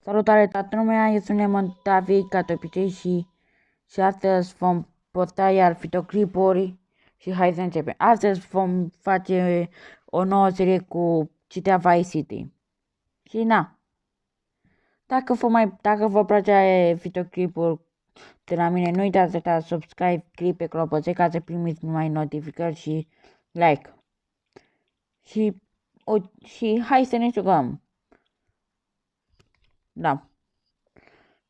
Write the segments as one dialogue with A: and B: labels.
A: Salutare toată lumea, eu sunt David, ca de obicei și astăzi vom posta iar videoclipuri și hai să începem. Astăzi vom face o nouă serie cu citea Vice City. Și na, dacă vă place videoclipuri de la mine, nu uitați să dați subscribe, click pe clopoțel ca să primiți numai notificări și like. Și hai să ne jucăm. Da.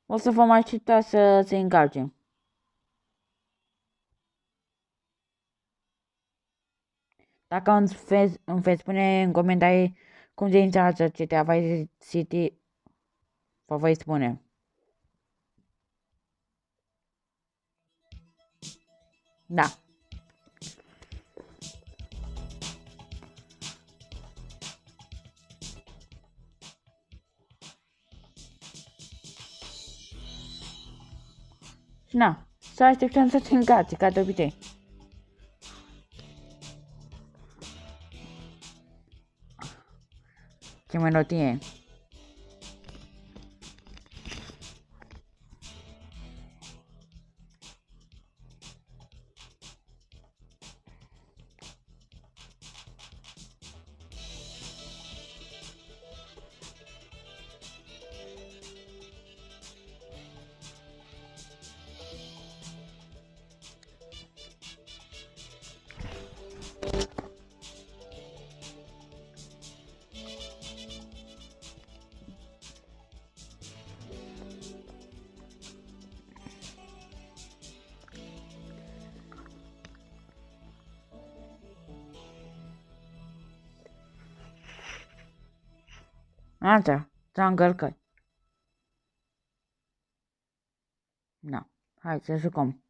A: O să vă mai aștepta să se încarce. Dacă îmi veți spune în comentarii cum se instalează GTA Vice City, vă voi spune. Da. Și na, să așteptăm să se încarce, ca de obicei. Ce melodie. Asta, s-a încărcat. Da, hai să jucăm.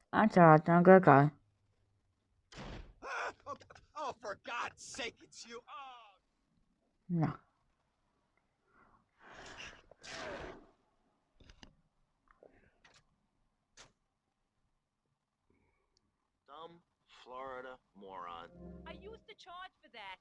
A: Asta, s-a încărcat.
B: Oh, for God's sake, it's you! Oh.
A: Da.
B: Dumb Florida moron.
C: I used to charge for that.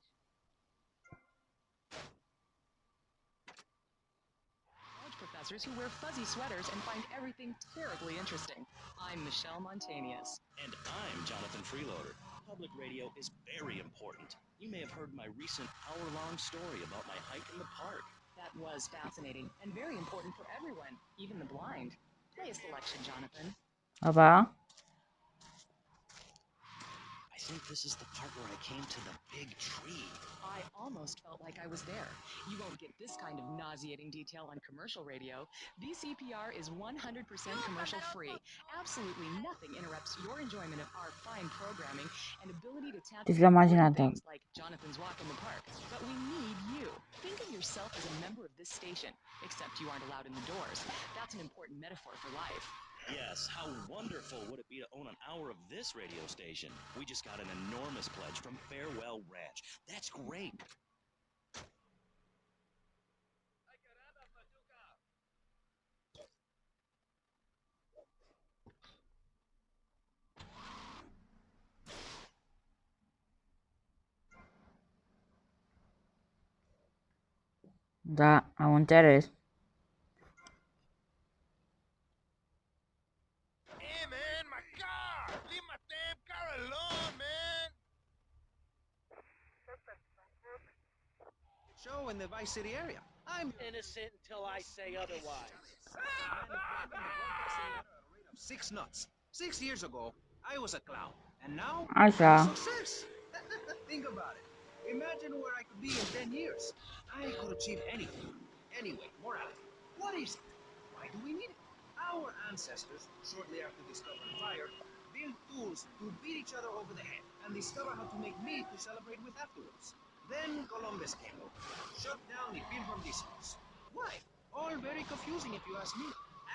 D: College professors who wear fuzzy sweaters and find everything terribly interesting. I'm Michelle Montañez.
E: And I'm Jonathan Freeloader. Public radio is very important. You may have heard my recent hour-long story about my hike in the park.
D: That was fascinating and very important for everyone, even the blind. Play a selection, Jonathan.
A: Aba.
E: I think this is the part where I came to the big tree.
D: I almost felt like I was there. You won't get this kind of nauseating detail on commercial radio. VCPR is 100% commercial free. Absolutely nothing interrupts your enjoyment of our fine programming and ability to tap into things like Jonathan's walk in the park. But we need you. Think of yourself as a member of this station, except you aren't allowed in the doors. That's an important metaphor for life.
E: Yes, how wonderful would it be to own an hour of this radio station? We just got an enormous pledge from Farewell Ranch. That's great.
A: Da, am înțeles.
B: Hey, man, my car! Leave my damn car alone, man!
F: Show in the Vice City area. I'm
C: Innocent until I say otherwise.
F: 6 nuts. 6 years ago, I was a clown, and now
A: Așa.
F: I'm a success. Think about it. Imagine where I could be in 10 years. I could achieve anything. Anyway, morality. What is it? Why do we need it? Our ancestors, shortly after discovering fire, built tools to beat each other over the head and discover how to make meat to celebrate with afterwards. Then Columbus came over, shut down the Pilgrim discourse. Why? All very confusing if you ask me.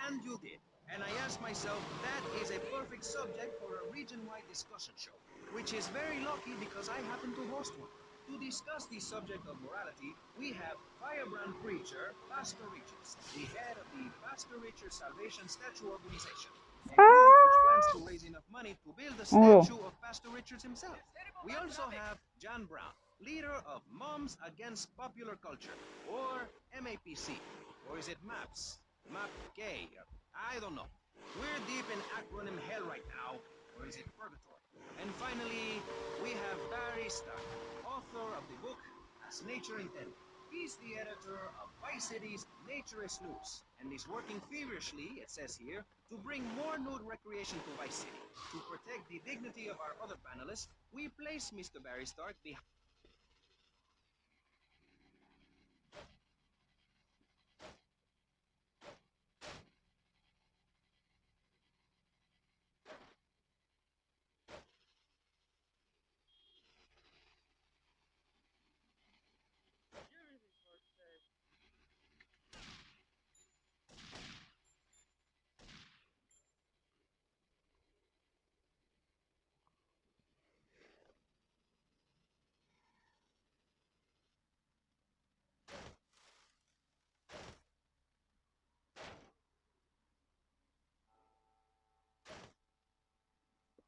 F: And you did. And I asked myself, that is a perfect subject for a region-wide discussion show, which is very lucky because I happen to host one. To discuss the subject of morality, we have firebrand preacher Pastor Richards, the head of the Pastor Richards Salvation Statue Organization, a group which plans wants to raise enough money to build a
A: Oh.
F: statue of Pastor Richards himself. We also have John Brown, leader of Moms Against Popular Culture, or MAPC. Or is it MAPS? MAP gay? I don't know. We're deep in acronym hell right now. Or is it purgatory? And finally, we have Barry Stark, author of the book As Nature Intended. He's the editor of Vice City's Nature is Loose, and is working feverishly, it says here, to bring more nude recreation to Vice City. To protect the dignity of our other panelists, we place Mr. Barry Stark behind.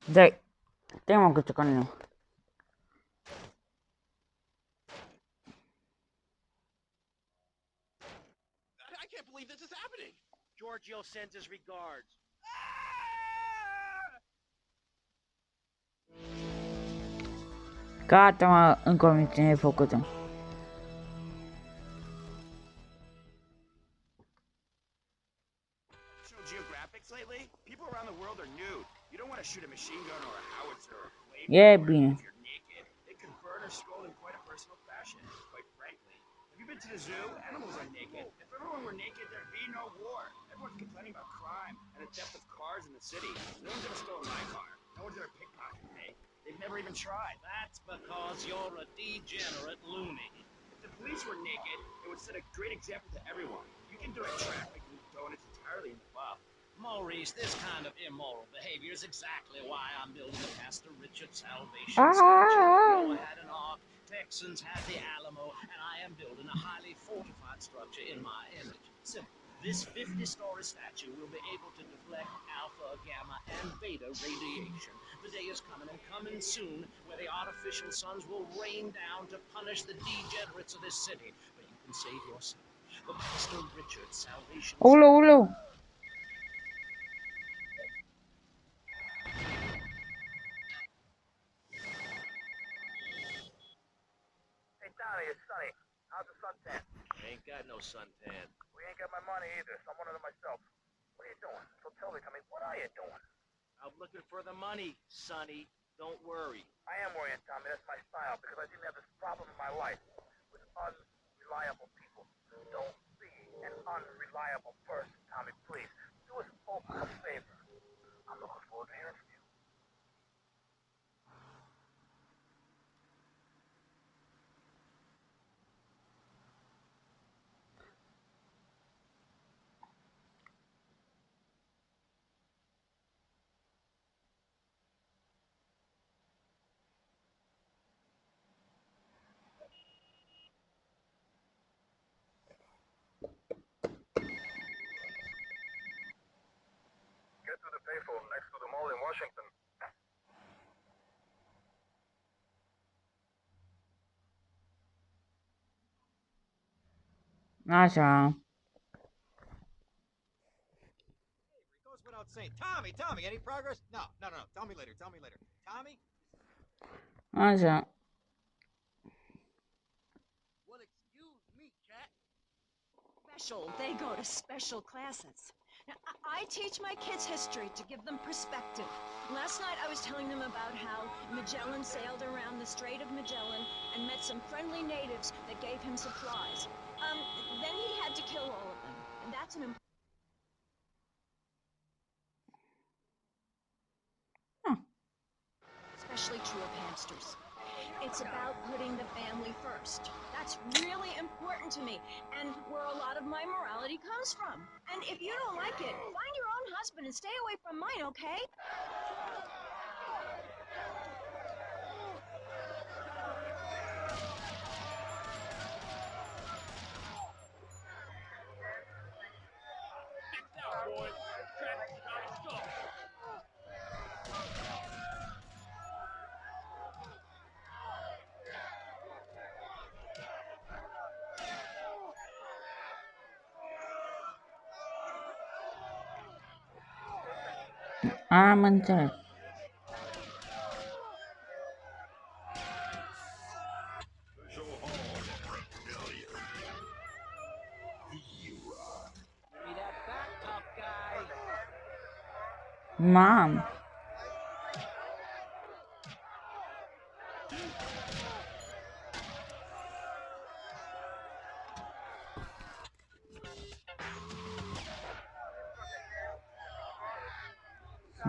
A: Dai, andiamo questo canino.
B: I can't believe this is happening.
C: Giorgio sends his regards.
A: Gata, ma încă nu ține făcută.
G: National Geographics lately? People around the world are nude. You don't want to shoot a machine gun or a howitzer or a
A: E
G: flamethrower
A: bine.
G: if you're naked. It could burn or scroll in quite a personal fashion, quite frankly. Have you been to the zoo? Animals are naked. If everyone were naked, there'd be no war. Everyone's complaining about crime and the theft of cars in the city. No one's ever stolen my car. No one's ever pickpocketed me. They've never even tried.
C: That's because you're a degenerate loony.
G: If the police were naked, it would set a great example to everyone. You can direct traffic with donuts entirely in the buff.
C: Maurice, this kind of immoral behavior is exactly why I'm building the Pastor Richard Salvation
A: Ah.
C: Statue. Noah had an ark, Texans had the Alamo, and I am building a highly fortified structure in my image. Simple. This 50-story statue will be able to deflect alpha, gamma, and beta radiation. The day is coming, and coming soon, where the artificial suns will rain down to punish the degenerates of this city. But you can save yourself. The Pastor Richard Salvation
A: Ulu, ulu.
B: Hey, Tommy, it's Sonny. How's the suntan?
C: I ain't got no suntan.
B: We ain't got my money either, so I'm one of them myself. What are you doing? So tell me, Tommy, what are you doing?
C: I'm looking for the money, Sonny. Don't worry.
B: I am worrying, Tommy. That's my style, because I didn't have this problem in my life with unreliable people. Don't be an unreliable person, Tommy, please. Do us both a favor. I'm looking forward to hearing from you. Get to the payphone next to the mall in Washington.
A: Așa.
H: It goes without saying. Tommy, any progress? No. Tell me later. Tommy?
A: Așa.
B: Well, excuse me, cat.
D: Special. They go to special classes. Now, I teach my kids history to give them perspective. Last night I was telling them about how Magellan sailed around the Strait of Magellan and met some friendly natives that gave him supplies. Then he had to kill all of them. And that's an especially true of hamsters. It's about putting the family first. That's really important to me, and where a lot of my morality comes from. And if you don't like it, find your own husband and stay away from mine, okay?
A: Am înțeles.
C: Give me that back, tough guy.
A: Mam.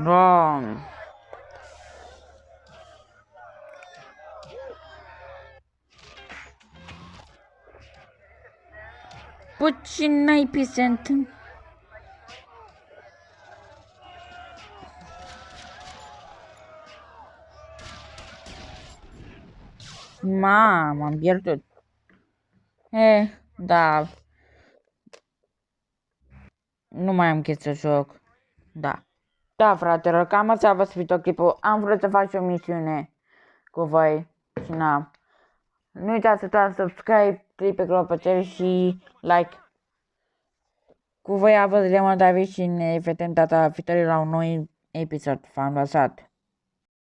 A: Doamne. Puțin naibii se întâmplă. Mamă, am pierdut. Da. Nu mai am chef să joc. Da. Da, fratelor, cam asta a fost videoclipul. Am vrut să fac și o misiune cu voi și n-am. Nu uitați să dați subscribe, click pe clopoțel și like. Cu voi a fost Lemon David și ne vedem data viitoare la un nou episod. V-am lăsat.